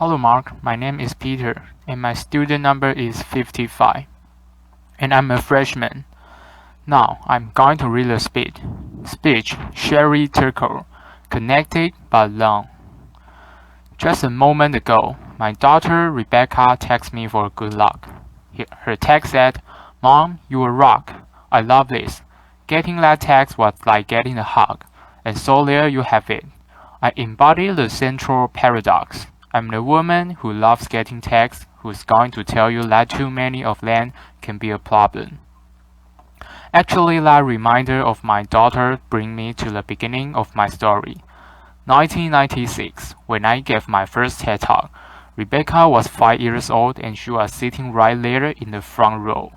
Hello Mark, my name is Peter, and my student number is 55, and I'm a freshman. Now, I'm going to read a speech, Sherry Turkle, connected but long. Just a moment ago, my daughter Rebecca texted me for good luck. Her text said, "Mom, you a rock. I love this." Getting that text was like getting a hug, and so there you have it. I embody the central paradox. I'm the woman who loves getting texts, who's going to tell you that too many of them can be a problem. Actually, that reminder of my daughter brings me to the beginning of my story. 1996, when I gave my first TED Talk, Rebecca was 5 years old and she was sitting right there in the front row.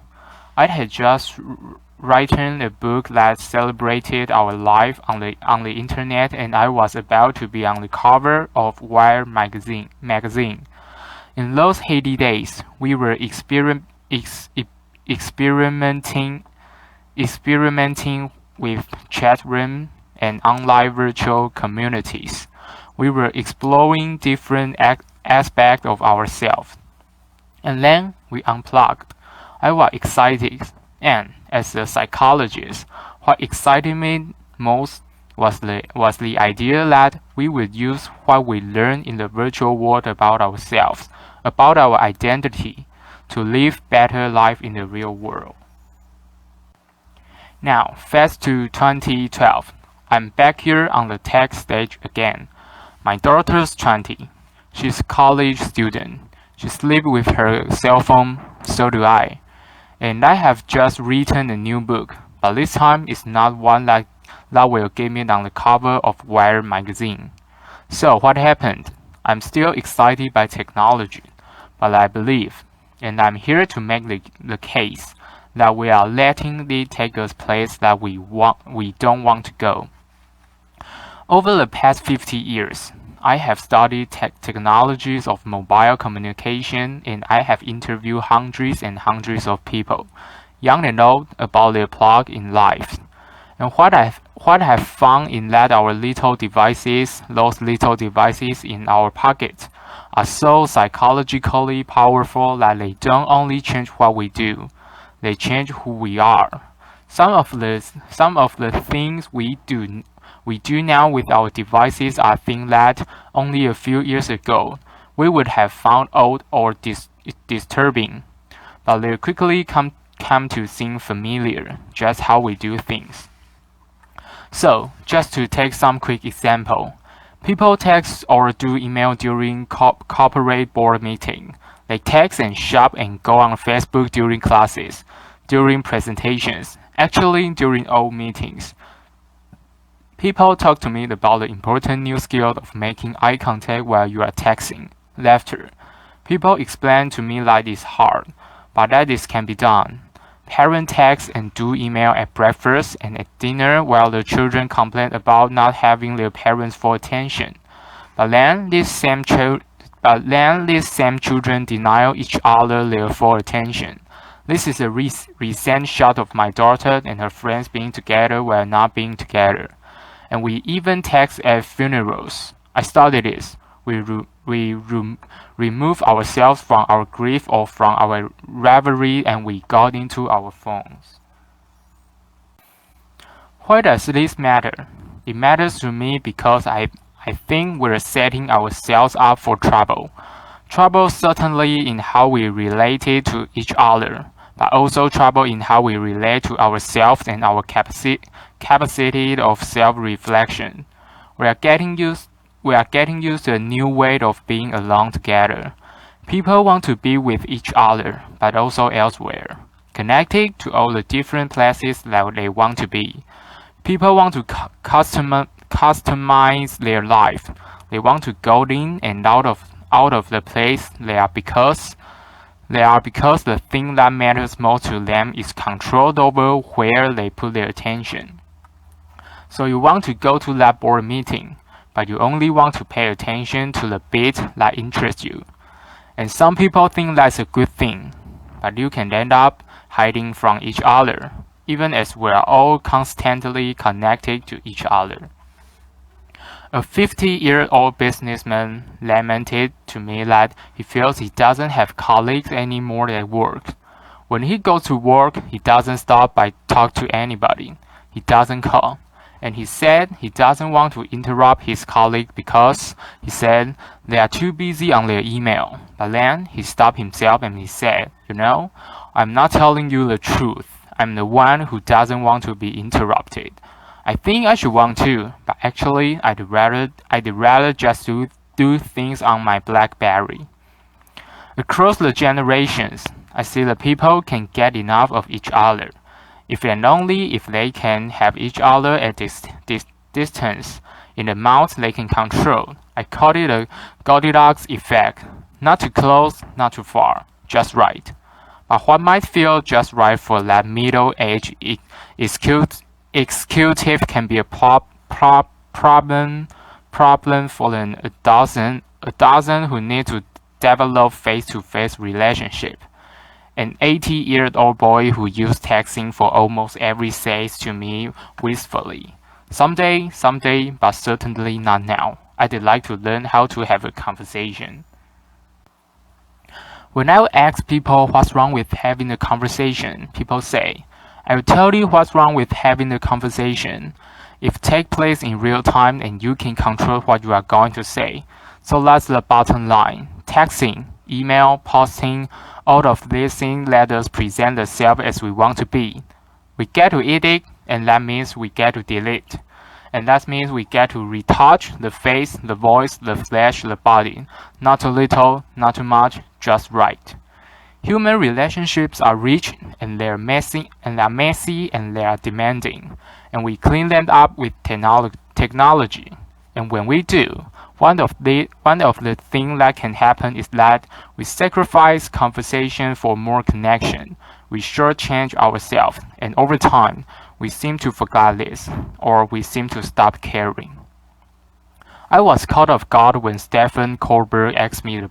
I had just written a book that celebrated our life on the internet, and I was about to be on the cover of Wired magazine. In those heady days, we were experimenting with chat room and online virtual communities. We were exploring different aspects of ourselves. And then we unplugged. I was excited, and as a psychologist, what excited me most was the idea that we would use what we learned in the virtual world about ourselves, about our identity, to live better life in the real world. Now, fast to 2012. I'm back here on the tech stage again. My daughter's 20. She's a college student. She sleeps with her cell phone, so do I. And I have just written a new book, but this time it's not one that will get me on the cover of Wired magazine. So what happened? I'm still excited by technology, but I believe, and I'm here to make the case, that we are letting it take us place that we don't want to go. Over the past 50 years, I have studied technologies of mobile communication, and I have interviewed hundreds and hundreds of people, young and old, about their plug in life. And what I have found in that those little devices in our pockets, are so psychologically powerful that they don't only change what we do, they change who we are. Some of the things we do now with our devices are things that only a few years ago we would have found old or disturbing, but they quickly come to seem familiar, just how we do things. So, just to take some quick example, people text or do email during corporate board meeting. They text and shop and go on Facebook during classes, during presentations, actually during all meetings. People talk to me about the important new skill of making eye contact while you are texting, laughter. People explain to me that it's hard, but that this can be done. Parents text and do email at breakfast and at dinner while the children complain about not having their parents' full attention. But then these same children deny each other their full attention. This is a recent shot of my daughter and her friends being together while not being together. And we even text at funerals. I studied this. We remove ourselves from our grief or from our reverie, and we got into our phones. Why does this matter? It matters to me because I think we're setting ourselves up for trouble. Trouble certainly in how we relate to each other, but also trouble in how we relate to ourselves and our capacity of self-reflection. We are getting used to a new way of being alone together. People want to be with each other, but also elsewhere, connected to all the different places that they want to be. People want to customize their life. They want to go in and out of the place they are because the thing that matters most to them is controlled over where they put their attention. So you want to go to that board meeting, but you only want to pay attention to the bit that interests you. And some people think that's a good thing, but you can end up hiding from each other, even as we are all constantly connected to each other. A 50-year-old businessman lamented to me that he feels he doesn't have colleagues anymore at work. When he goes to work, he doesn't stop by talk to anybody. He doesn't call. And he said he doesn't want to interrupt his colleague because, he said, they are too busy on their email. But then he stopped himself and he said, I'm not telling you the truth. I'm the one who doesn't want to be interrupted. I think I should want to, but actually I'd rather just do things on my BlackBerry. Across the generations, I see the people can get enough of each other, if and only if they can have each other at this distance, in the amount they can control. I call it a Goldilocks effect. Not too close, not too far, just right. But what might feel just right for that middle-aged executive can be a problem for a dozen who need to develop face-to-face relationship. An 80-year-old boy who used texting for almost every says to me wistfully, someday, but certainly not now. I'd like to learn how to have a conversation. When I ask people what's wrong with having a conversation, people say, I will tell you what's wrong with having a conversation. It takes place in real time and you can control what you are going to say. So that's the bottom line. Texting, email, posting, all of these things let us present the self as we want to be. We get to edit, and that means we get to delete. And that means we get to retouch the face, the voice, the flesh, the body. Not too little, not too much, just right. Human relationships are rich and they're messy and they are demanding. And we clean them up with technology. And when we do, one of the things that can happen is that we sacrifice conversation for more connection. We shortchange ourselves, and over time, we seem to forget this, or we seem to stop caring. I was caught off guard when Stephen Colbert asked me a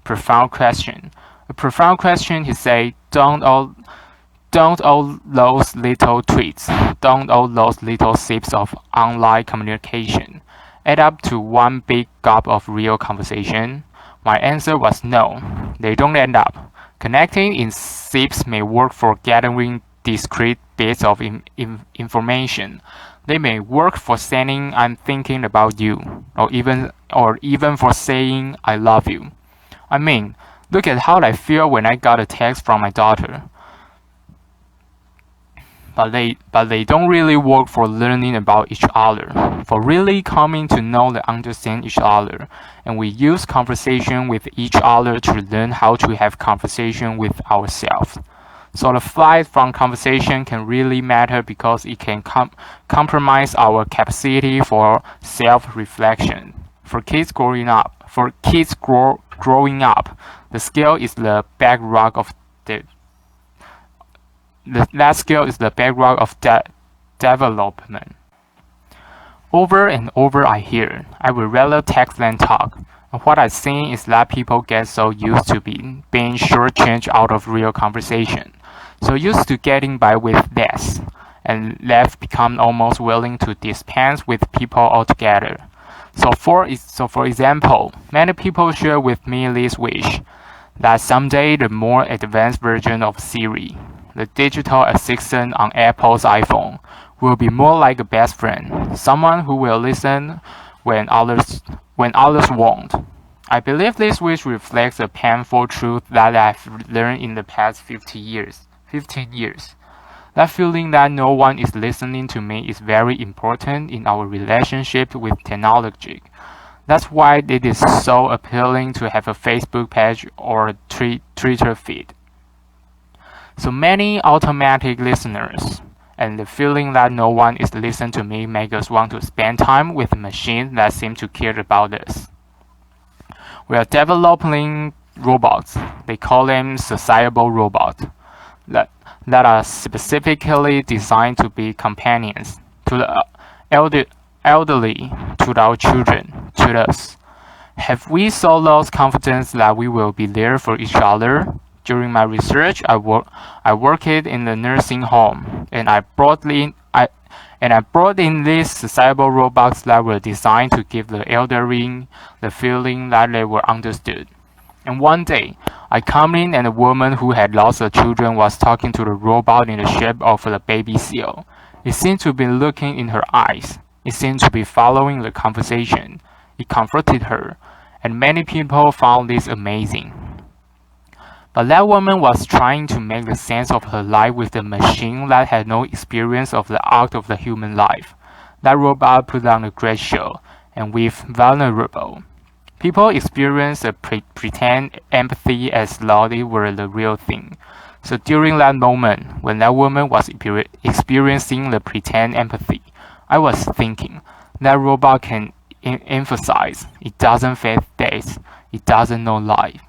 profound question. A profound question, he said, don't all those little tweets, don't all those little sips of online communication add up to one big gulp of real conversation? My answer was no, they don't add up. Connecting in sips may work for gathering discrete bits of information. They may work for saying I'm thinking about you, or even for saying I love you. I mean, look at how I feel when I got a text from my daughter. But they don't really work for learning about each other, for really coming to know and understand each other. And we use conversation with each other to learn how to have conversation with ourselves. So the flight from conversation can really matter because it can compromise our capacity for self-reflection. For kids growing up, the skill is the bedrock of development. Over and over I hear, I would rather text than talk. And what I see is that people get so used to being shortchanged out of real conversation, so used to getting by with less, and they've become almost willing to dispense with people altogether. So for example, many people share with me this wish, that someday the more advanced version of Siri, the digital assistant on Apple's iPhone, will be more like a best friend, someone who will listen when others won't. I believe this wish reflects a painful truth that I've learned in the past 15 years. That feeling that no one is listening to me is very important in our relationship with technology. That's why it is so appealing to have a Facebook page or a Twitter feed. So many automatic listeners, and the feeling that no one is listening to me make us want to spend time with machines that seem to care about us. We are developing robots. They call them sociable robots that are specifically designed to be companions to the elderly, to our children, to us. Have we so lost confidence that we will be there for each other? During my research, I worked in the nursing home, and and I brought in these sociable robots that were designed to give the elderly the feeling that they were understood. And one day, I come in and a woman who had lost her children was talking to the robot in the shape of a baby seal. It seemed to be looking in her eyes. It seemed to be following the conversation. It comforted her, and many people found this amazing. But that woman was trying to make the sense of her life with a machine that had no experience of the art of the human life. That robot put on a great show, and with vulnerable. People experience a pretend empathy as though it were the real thing. So during that moment, when that woman was experiencing the pretend empathy, I was thinking, that robot can emphasize, it doesn't face death, it doesn't know life.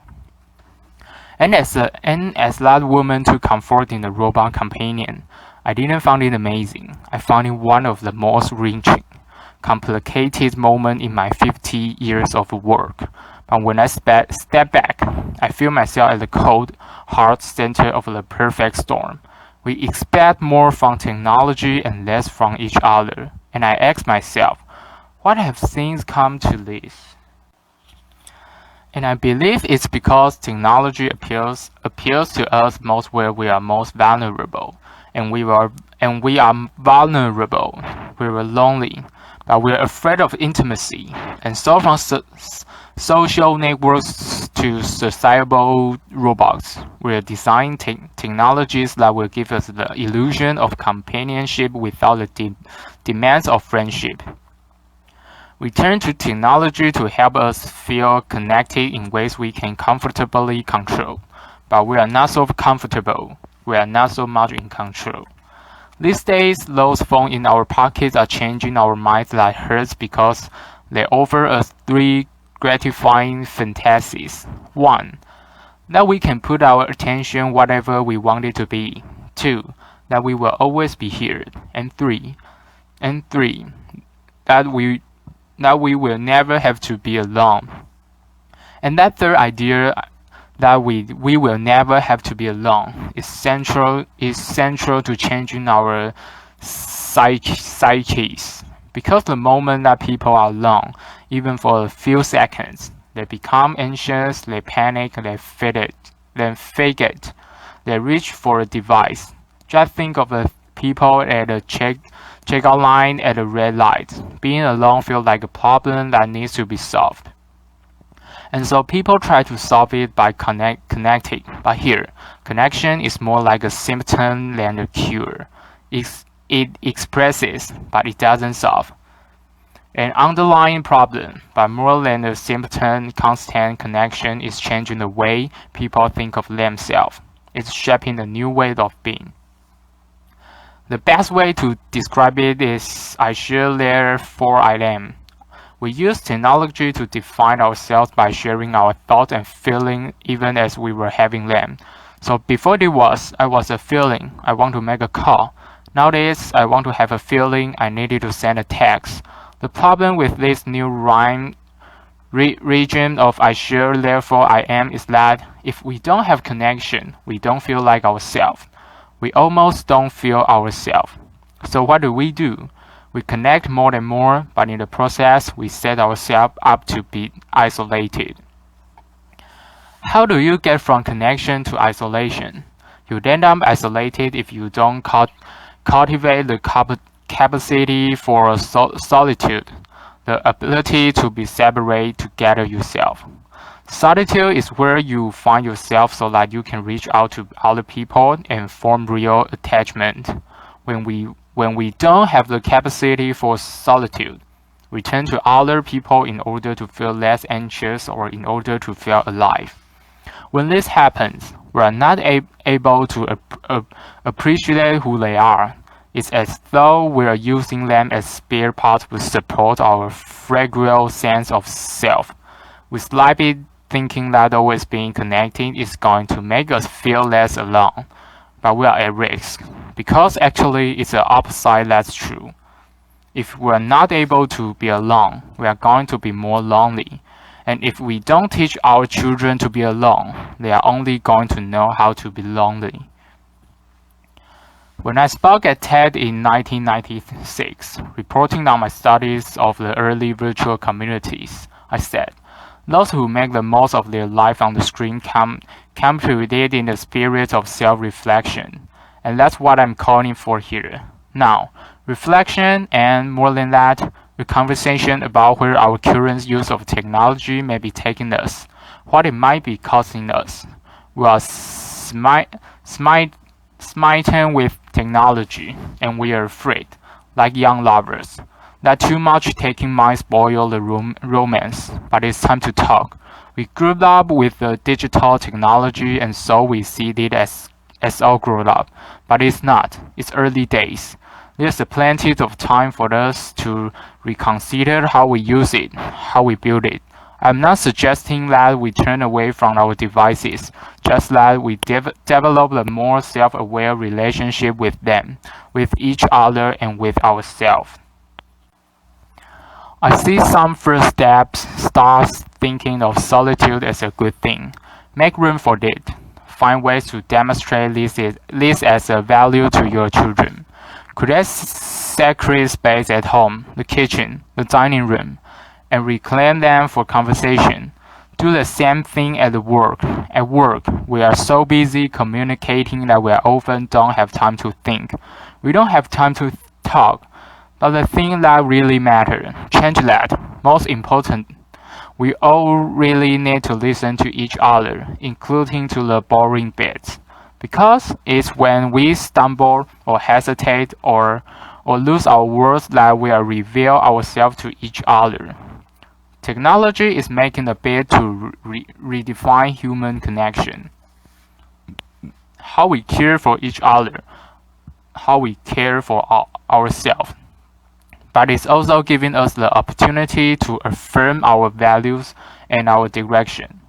And as that woman took comfort in the robot companion, I didn't find it amazing. I found it one of the most wrenching, complicated moments in my 50 years of work. But when I step back, I feel myself at the cold, hard center of the perfect storm. We expect more from technology and less from each other. And I ask myself, what have things come to this? And I believe it's because technology appeals to us most where we are most vulnerable. And we are vulnerable. We were lonely, but we're afraid of intimacy. And so from social networks to sociable robots, we're designing technologies that will give us the illusion of companionship without the demands of friendship. We turn to technology to help us feel connected in ways we can comfortably control, but we are not so comfortable. We are not so much in control. These days, those phones in our pockets are changing our minds like hurts because they offer us three gratifying fantasies. 1. That we can put our attention whatever we want it to be. 2. That we will always be here. And 3. That we will never have to be alone. And that third idea, that we will never have to be alone, is central to changing our psyches. Because the moment that people are alone, even for a few seconds, they become anxious, they panic, they fake it, they reach for a device. Just think of the people at a checkout line at a red light. Being alone feels like a problem that needs to be solved. And so people try to solve it by connecting. But here, connection is more like a symptom than a cure. It expresses, but it doesn't solve an underlying problem. But more than a symptom, constant connection is changing the way people think of themselves. It's shaping a new way of being. The best way to describe it is I share therefore I am. We use technology to define ourselves by sharing our thoughts and feelings even as we were having them. So before I was a feeling, I want to make a call. Nowadays, I want to have a feeling, I needed to send a text. The problem with this new rhyme region of I share therefore I am is that if we don't have connection, we don't feel like ourselves. We almost don't feel ourselves. So what do? We connect more and more, but in the process, we set ourselves up to be isolated. How do you get from connection to isolation? You end up isolated if you don't cultivate the capacity for solitude, the ability to be separate to gather yourself. Solitude is where you find yourself so that you can reach out to other people and form real attachment. When we don't have the capacity for solitude, we turn to other people in order to feel less anxious or in order to feel alive. When this happens, we are not able to appreciate who they are. It's as though we are using them as spare parts to support our fragile sense of self. We slightly thinking that always being connected is going to make us feel less alone, but we are at risk, because actually it's the opposite that's true. If we are not able to be alone, we are going to be more lonely. And if we don't teach our children to be alone, they are only going to know how to be lonely. When I spoke at TED in 1996, reporting on my studies of the early virtual communities, I said, those who make the most of their life on the screen come to it in the spirit of self-reflection. And that's what I'm calling for here. Now, reflection and, more than that, a conversation about where our current use of technology may be taking us, what it might be costing us. We are smitten with technology, and we are afraid, like young lovers, that too much taking might spoil the romance. But it's time to talk. We grew up with the digital technology, and so we see it as all grown up. But it's not. It's early days. There's plenty of time for us to reconsider how we use it, how we build it. I'm not suggesting that we turn away from our devices, just that we develop a more self-aware relationship with them, with each other, and with ourselves. I see some first steps start thinking of solitude as a good thing. Make room for it. Find ways to demonstrate this as a value to your children. Create sacred space at home, the kitchen, the dining room, and reclaim them for conversation. Do the same thing at work. At work, we are so busy communicating that we often don't have time to think. We don't have time to talk. But the thing that really matters, change that. Most important, we all really need to listen to each other, including to the boring bits. Because it's when we stumble or hesitate or lose our words that we reveal ourselves to each other. Technology is making a bid to redefine human connection. How we care for each other, how we care for ourselves. But it's also giving us the opportunity to affirm our values and our direction.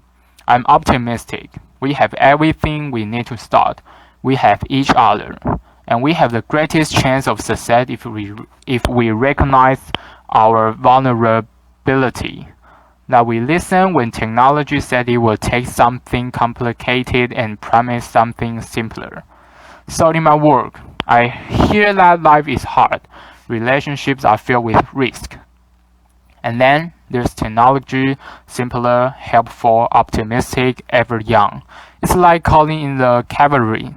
I'm optimistic. We have everything we need to start. We have each other. And we have the greatest chance of success if we recognize our vulnerability. That we listen when technology said it will take something complicated and promise something simpler. So in my work, I hear that life is hard. Relationships are filled with risk. And then there's technology, simpler, helpful, optimistic, ever young. It's like calling in the cavalry,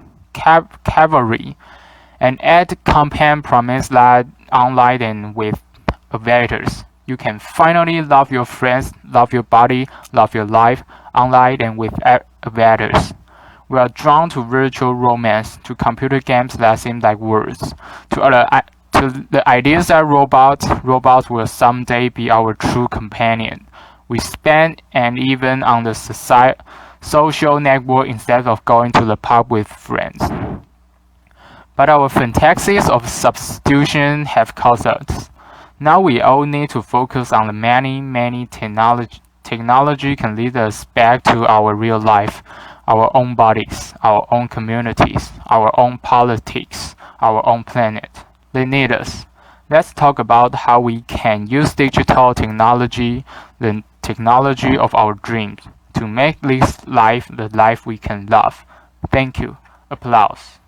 and add campaign promise that online and with avatars. You can finally love your friends, love your body, love your life, online and with avatars. We are drawn to virtual romance, to computer games that seem like words, to the ideas that robots will someday be our true companion. We spend and even on the social network instead of going to the pub with friends. But our fantasies of substitution have caused us. Now we all need to focus on the many technology can lead us back to our real life, our own bodies, our own communities, our own politics, our own planet. They need us. Let's talk about how we can use digital technology, the technology of our dreams, to make this life the life we can love. Thank you. Applause.